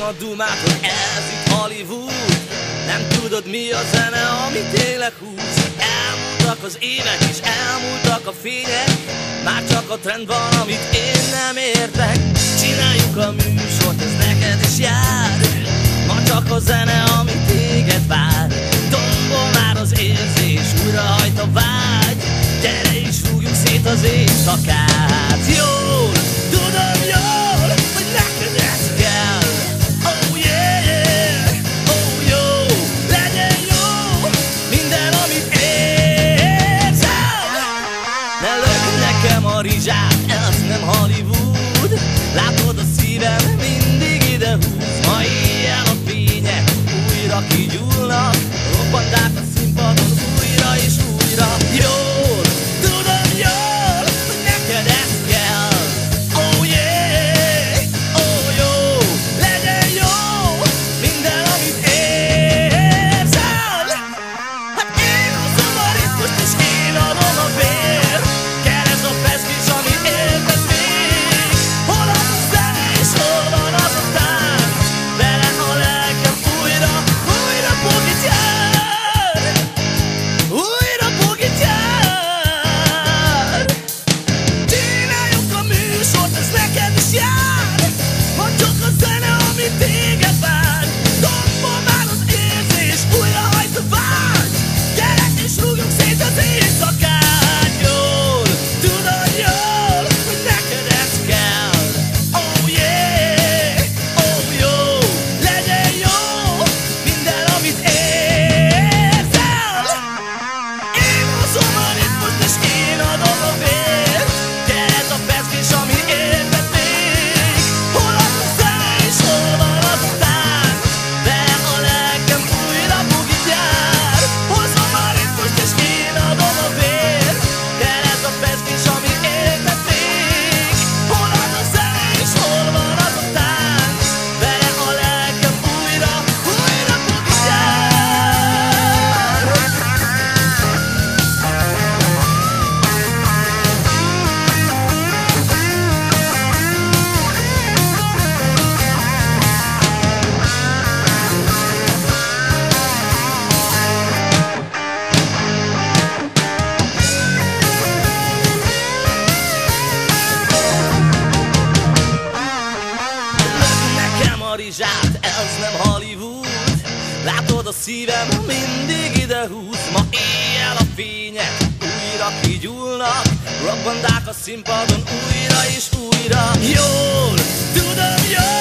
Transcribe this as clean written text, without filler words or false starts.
a dumát, hogy ez itt Hollywood. Nem tudod, mi a zene, ami tényleg húz. Elmúltak az évek és elmúltak a fények. Már csak a trend van, amit én nem értek. Csináljuk a műsort, ez neked is jár. Ma csak a zene, ami téged vár. Tombol már az érzés, újra hajt a vágy. Gyere és rúgjuk szét az éjszakát. Jól, tudom jól, hogy neked ez kell. Oh yeah, yeah, oh jó, legyen jó minden, amit érzel. Ne lögd nekem a rizsát, ez nem Hollywood. Látod, a szívem mindig ide húz. Ma éjjel a fények újra kigyúlnak. Robbanták a színpadon újra és újra. Jól, tudom jól, hogy neked ez kell. Oh yeah, oh jó, legyen jó minden, amit érzel. Hát én hozom a ritmust és én adom a vér. Keresd a feszkés, ami érted még. Hol az a zene és hol van az a tánc? Vele a lelkem újra, újra bugit jár. Újra bugit jár. Csináljuk a műsort, ez neked is jár. Ma csak a zene, ami téged vár. Tombol már az érzés, újra hajt a vágy. Gyere és rúgjuk szét az éjszakát. Jól, tudod jól, hogy neked ez kell. Oh yeah, oh jó, legyen jó minden, amit érzel. Én hozom a ritmust és én adom a vért. Gyere a feszkés, ami érted még. Hol az a zene és hol van az a tánc? Vele a lelkem újra bugit jár. Hozom a ritmust és én adom a vért. Gyere a feszkés, ami érted még. Hol az a zene és hol van az a tánc? Vele a lelkem újra, újra bugit jár. Lögd nekem a rizsát, ez nem Hollywood. Látod, a szívem mindig ide húz. Ma éjjel a fények újra kigyúlnak. Robbandák a színpadon újra és újra. Jól, tudom jól,